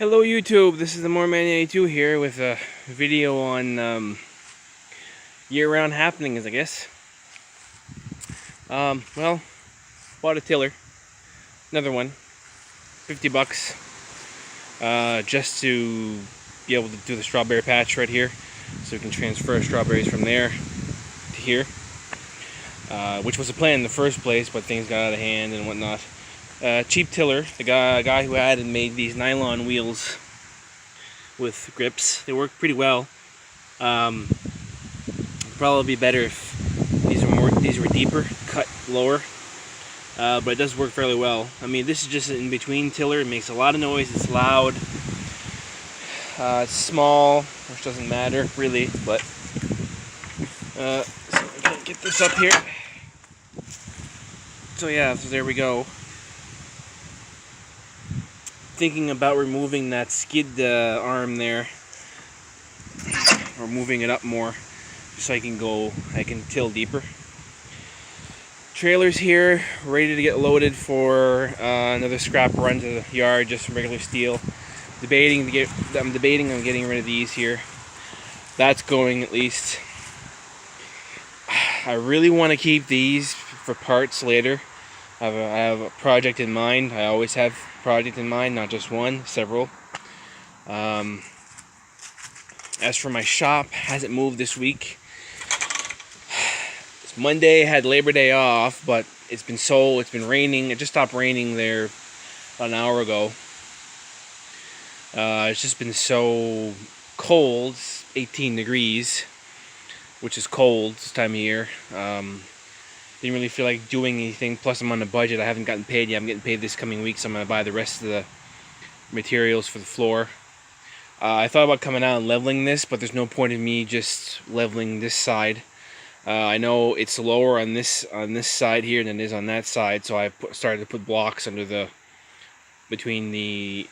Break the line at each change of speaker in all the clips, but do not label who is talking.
Hello YouTube, this is the Moreman82 here with a video on year-round happenings, I guess. Well, bought a tiller, another one, 50 bucks, just to be able to do the strawberry patch right here, so we can transfer strawberries from there to here, which was the plan in the first place, but things got out of hand and whatnot. Cheap tiller, the guy who had and made these nylon wheels with grips. They work pretty well. Probably be better if these were deeper, cut lower. But it does work fairly well. I mean, this is just an in-between tiller. It makes a lot of noise. It's loud. It's small, which doesn't matter really. But so I'm gonna get this up here. So yeah, so there we go. Thinking about removing that skid arm there, or moving it up more, so I can till deeper. Trailer's here, ready to get loaded for another scrap run to the yard, just some regular steel. I'm debating on getting rid of these here. That's going at least. I really want to keep these for parts later. I have a project in mind. I always have a project in mind, not just one, several. As for my shop, hasn't moved this week. It's Monday, had Labor Day off, but it's been raining. It just stopped raining there about an hour ago. It's just been so cold, 18 degrees, which is cold this time of year. Didn't really feel like doing anything, plus I'm on a budget. I haven't gotten paid yet. I'm getting paid this coming week, so I'm going to buy the rest of the materials for the floor. I thought about coming out and leveling this, but there's no point in me just leveling this side. I know it's lower on this side here than it is on that side, so I started to put blocks between the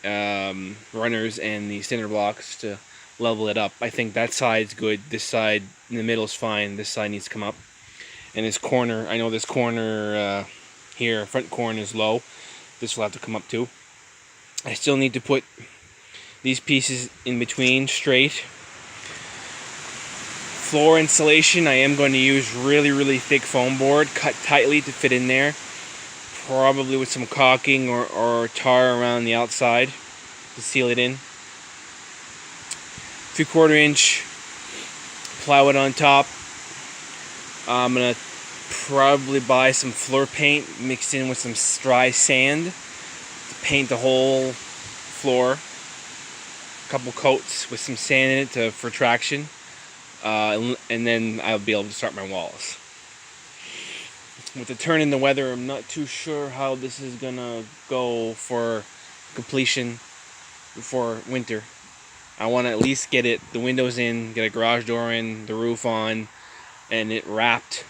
runners and the cinder blocks to level it up. I think that side's good. This side in the middle is fine. This side needs to come up. And this corner, I know this corner here, front corner is low. This will have to come up too. I still need to put these pieces in between straight. Floor insulation, I am going to use really thick foam board, cut tightly to fit in there. Probably with some caulking or tar around the outside to seal it in. 3/4 inch plywood on top. I'm going to probably buy some floor paint mixed in with some dry sand to paint the whole floor. A couple coats with some sand in it for traction. And then I'll be able to start my walls. With the turn in the weather, I'm not too sure how this is gonna go for completion before winter. I want to at least get the windows in, get a garage door in, the roof on, and it wrapped,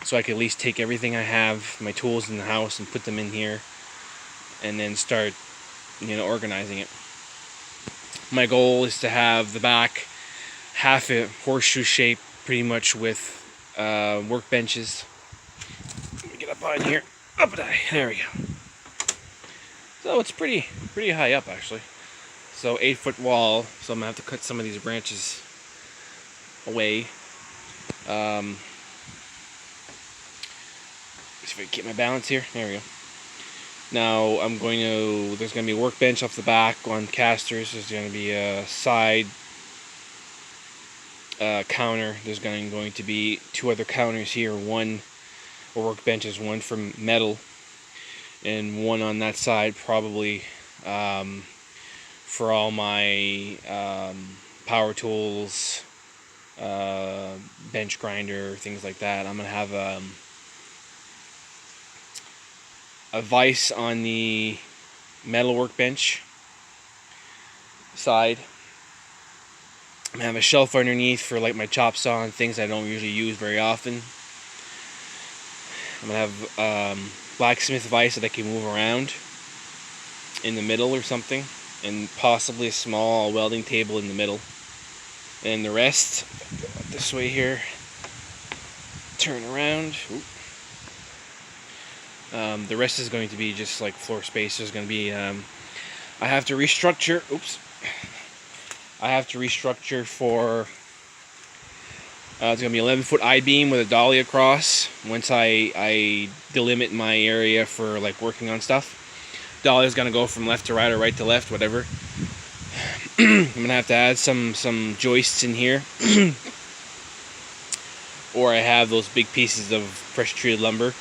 so I can at least take everything I have, my tools in the house, and put them in here, and then start, organizing it. My goal is to have the back half a horseshoe shape, pretty much, with workbenches. Let me get up on here. There we go. So it's pretty high up, actually. So 8-foot wall. So I'm gonna have to cut some of these branches away. See if I can get my balance here. There we go. Now there's going to be a workbench off the back on casters. There's going to be a side counter. There's going to be 2 other counters here. One workbenches, one from metal, and one on that side probably for all my power tools, bench grinder, things like that. I'm going to have a vise on the metal workbench side. I'm gonna have a shelf underneath for like my chop saw and things I don't usually use very often. I'm gonna have blacksmith vise that I can move around in the middle or something, and possibly a small welding table in the middle. And the rest, this way here, turn around. Oop. The rest is going to be just like floor space. There's going to be I have to restructure. Oops. I have to restructure for. It's gonna be 11-foot I-beam with a dolly across. Once I delimit my area for like working on stuff, dolly is gonna go from left to right or right to left, whatever. I'm gonna have to add some joists in here, or I have those big pieces of pressure treated lumber,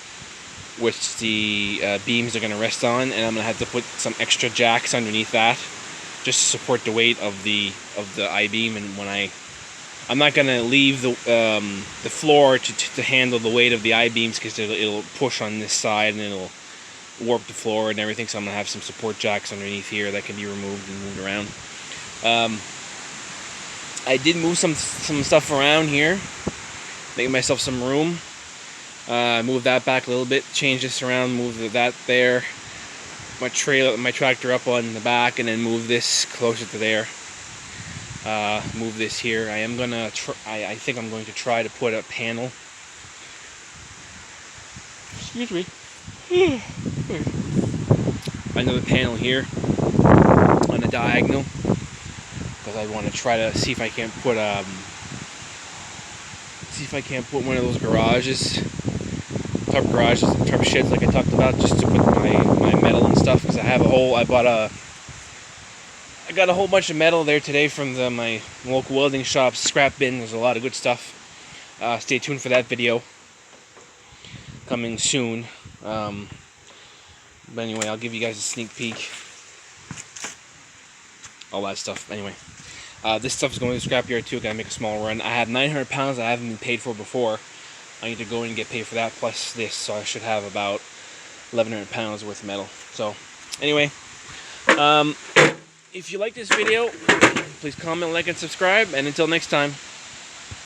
which the beams are gonna rest on, and I'm gonna have to put some extra jacks underneath that, just to support the weight of the I-beam. And when I'm not gonna leave the floor to handle the weight of the I-beams, because it'll push on this side and it'll warp the floor and everything. So I'm gonna have some support jacks underneath here that can be removed and moved around. I did move some stuff around here, make myself some room. Move that back a little bit, change this around, move that there. My tractor up on the back, and then move this closer to there. Move this here. I think I'm going to try to put a panel. Excuse me. Another panel here on the diagonal, because I want to try to see if I can't put one of those garages, tarp sheds like I talked about, just to put my metal and stuff. Because I got a whole bunch of metal there today from my local welding shop's scrap bin. There's a lot of good stuff. Stay tuned for that video coming soon. But anyway, I'll give you guys a sneak peek. All that stuff. Anyway, this stuff is going to the scrapyard too. Gotta make a small run. I have 900 pounds I haven't been paid for before. I need to go in and get paid for that plus this, so I should have about 1,100 pounds worth of metal. So anyway, if you like this video, please comment, like, and subscribe, and until next time.